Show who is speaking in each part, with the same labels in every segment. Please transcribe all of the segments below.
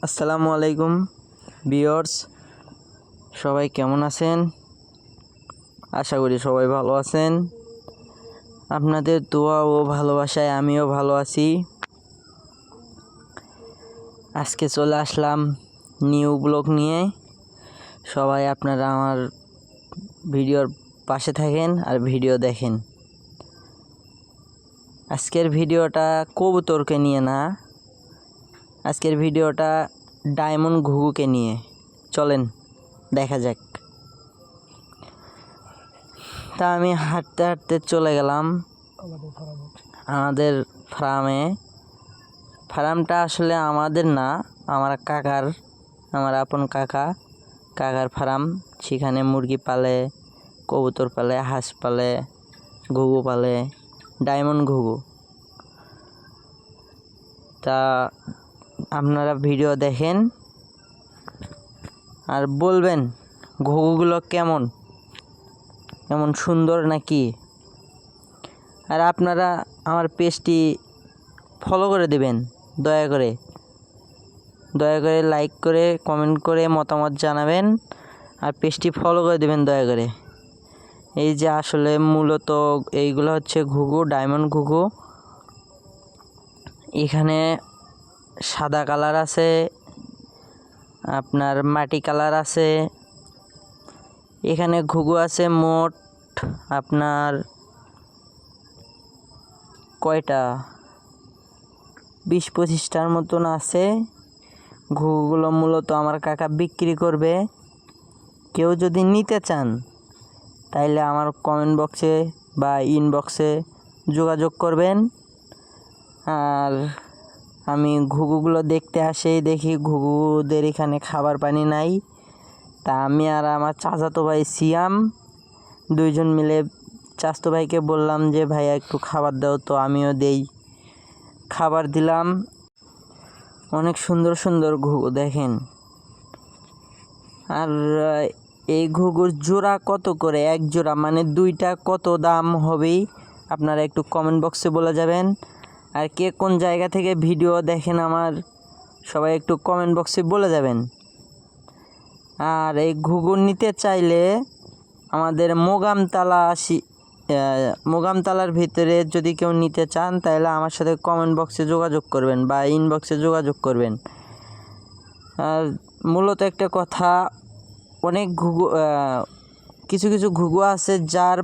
Speaker 1: আসসালামু আলাইকুম ভিউয়ার্স, সবাই কেমন আছেন? আশা করি সবাই ভালো আছেন। আপনাদের দোয়া ও ভালোবাসায় আমিও ভালো আছি। আজকে চলে আসলাম নিউ ব্লগ নিয়ে। সবাই আপনারা আমার ভিডিওর পাশে থাকেন আর ভিডিও দেখেন। আজকের ভিডিওটা কবুতরকে নিয়ে না, আজকের ভিডিওটা ডায়মন্ড ঘুঘুকে নিয়ে। চলেন দেখা যাক। তা আমি হাঁটতে হাঁটতে চলে গেলাম আমাদের ফার্মে। ফার্মটা আসলে আমাদের না, আমার আপন কাকার ফার্ম। সেখানে মুরগি পালে, কবুতর পালে, হাঁস পালে, ঘুঘু পালে, ডায়মন্ড ঘুঘু। তা আপনারা ভিডিও দেখেন আর বলবেন ঘুঘুগুলো কেমন সুন্দর নাকি। আর আপনারা আমার পেজটি ফলো করে দেবেন, দয়া করে লাইক করে কমেন্ট করে মতামত জানাবেন আর পেজটি ফলো করে দেবেন দয়া করে। এই যে আসলে মূলত এইগুলো হচ্ছে ঘুঘু, ডায়মন্ড ঘুঘু। এখানে সাদা কালার আছে, আপনার মাটি কালার আছে। এখানে ঘুঘু আছে মোট আপনার কয়টা 20-25টার মতন আছে। ঘুঘুগুলো মূলত আমার কাকা বিক্রি করবে। কেউ যদি নিতে চান তাইলে আমার কমেন্ট বক্সে বা ইনবক্সে যোগাযোগ করবেন। আর আমি ঘুঘুগুলো দেখতে দেখি ঘুঘুদের এখানে খাবার পানি নাই। তা আমি আর আমার চাচাতো ভাই সিয়াম দুইজন মিলে চাচাতো ভাইকে বললাম যে ভাইয়া একটু খাবার দাও, তো আমিও দেই, খাবার দিলাম। অনেক সুন্দর সুন্দর ঘুঘু দেখেন। আর এই ঘুঘুর জোড়া কত করে? এক জোড়া মানে দুইটা কত দাম হবে আপনারা একটু কমেন্ট বক্সে বলে যাবেন। আর কে কোন জায়গা থেকে ভিডিও দেখেন আমার সবাই একটু কমেন্ট বক্সে বলে যাবেন। আর এই ঘুঘু নিতে চাইলে আমাদের মোগামতলার ভিতরে যদি কেউ নিতে চান তাহলে আমার সাথে কমেন্ট বক্সে যোগাযোগ করবেন বা ইনবক্সে যোগাযোগ করবেন। আর মূলত একটা কথা, অনেক ঘুঘু কিছু কিছু ঘুঘু আছে যার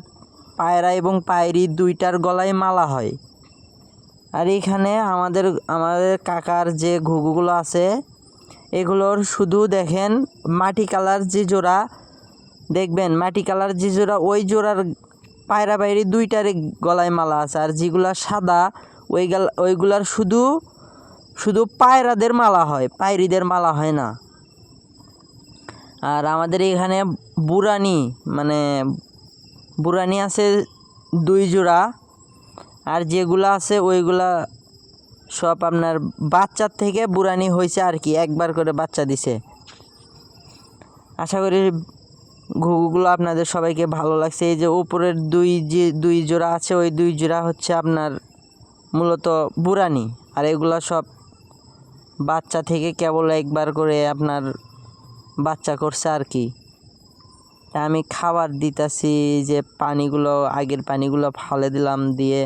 Speaker 1: পায়রা এবং পায়রি দুইটার গলায় মালা হয়। আর এখানে আমাদের কাকার যে ঘুঘুগুলো আছে এগুলোর শুধু দেখেন মাটি কালার যে জোড়া দেখবেন, মাটি কালার যে জোড়া ওই জোড়ার পায়রা পায়রি দুইটার গলায় মালা আছে। আর যেগুলা সাদা ওইগুলার শুধু পায়রাদের মালা হয়, পায়রিদের মালা হয় না। আর আমাদের এখানে বুরানি আছে 2 জোড়া। আর যেগুলা আছে ওইগুলা সব আপনার বাচ্চার থেকে বুরানি হয়েছে আর কি, একবার করে বাচ্চা দিছে। আশা করি ঘুঘুগুলো আপনাদের সবাইকে ভালো লাগছে। এই যে উপরের দুই জোড়া আছে ওই 2 জোড়া হচ্ছে আপনার মূলত বুরানি। আর এগুলা সব বাচ্চা থেকে কেবল একবার করে আপনার বাচ্চা করছে আর কি। আমি খাবার দিতেছি, যে আগের পানিগুলো ফালে দিলাম, দিয়ে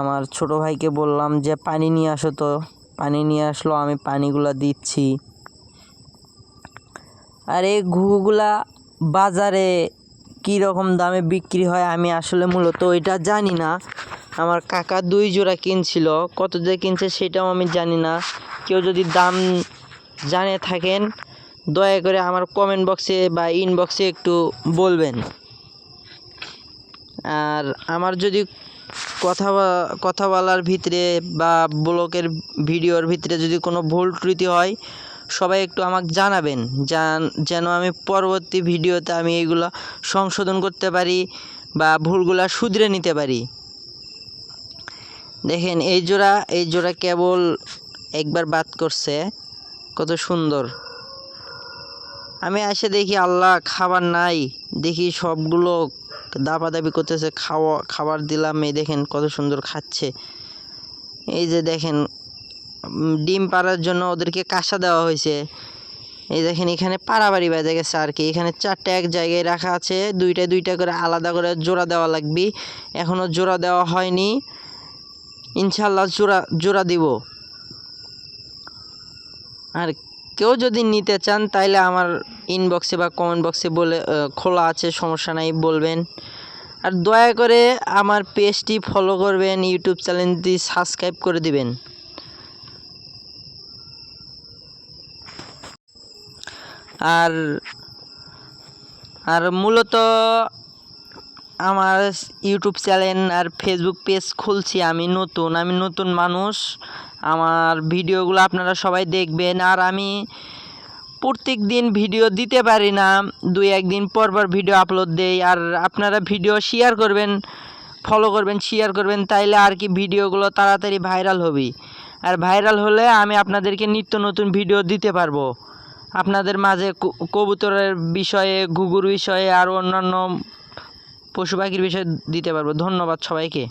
Speaker 1: আমার ছোট ভাইকে বললাম যে পানি নিয়ে আসো, তো পানি নিয়ে আসলো, আমি পানিগুলো দিচ্ছি। আর এই ঘুঘুগুলা বাজারে কী রকম দামে বিক্রি হয় আমি আসলে মূলত ওইটা জানি না। আমার কাকা 2 জোড়া কিনছিল, কত দিয়ে কিনছে সেটাও আমি জানি না। কেউ যদি দাম জানে থাকেন দয়া করে আমার কমেন্ট বক্সে বা ইনবক্সে একটু বলবেন। আর আমার যদি কথা বলার ভিতরে বা ব্লগের ভিডিওর ভিতরে যদি কোনো ভুল ত্রুটি হয় সবাই একটু আমাকে জানাবেন, যেন আমি পরবর্তী ভিডিওতে আমি এইগুলো সংশোধন করতে পারি বা ভুলগুলা শুধরে নিতে পারি। দেখেন এই জোড়া কেবল একবার বাত করছে, কত সুন্দর। আমি এসে দেখি আল্লাহ খাবার নাই, দেখি সবগুলো দাপাদাপি করতেছে। খাবার দিলাম, এই দেখেন কত সুন্দর খাচ্ছে। এই যে দেখেন ডিম পাড়ার জন্য ওদেরকে কাঁসা দেওয়া হয়েছে। এই দেখেন এখানে পাড়াবাড়ি বেজে গেছে আর কি। এখানে 4টা এক জায়গায় রাখা আছে, 2টা করে আলাদা করে জোড়া দেওয়া লাগবে। এখনও জোড়া দেওয়া হয়নি, ইনশাল্লাহ জোড়া দিব। আর কেউ যদি নিতে চান তাইলে আমার ইনবক্সে বা কমেন্ট বক্সে বলে খোলা আছে, সমস্যা নাই, বলবেন। আর দয়া করে আমার পেজটি ফলো করবেন, ইউটিউব চ্যানেলটি সাবস্ক্রাইব করে দিবেন। আর মূলত আমার ইউটিউব চ্যানেল আর ফেসবুক পেজ খুলছি, আমি নতুন মানুষ। আমার ভিডিওগুলো আপনারা সবাই দেখবেন। আর আমি প্রত্যেক দিন ভিডিও দিতে পারি না, 2-1 দিন পর ভিডিও আপলোড দেই। আর আপনারা ভিডিও শেয়ার করবেন, ফলো করবেন, শেয়ার করবেন, তাইলে আর কি ভিডিওগুলো তাড়াতাড়ি ভাইরাল হবে। আর ভাইরাল হলে আমি আপনাদেরকে নিত্য নতুন ভিডিও দিতে পারবো, আপনাদের মাঝে কবুতরের বিষয়ে, ঘুঘুর বিষয়ে আর অন্যান্য পশু পাখির বিষয়ে দিতে পারবো। ধন্যবাদ সবাইকে।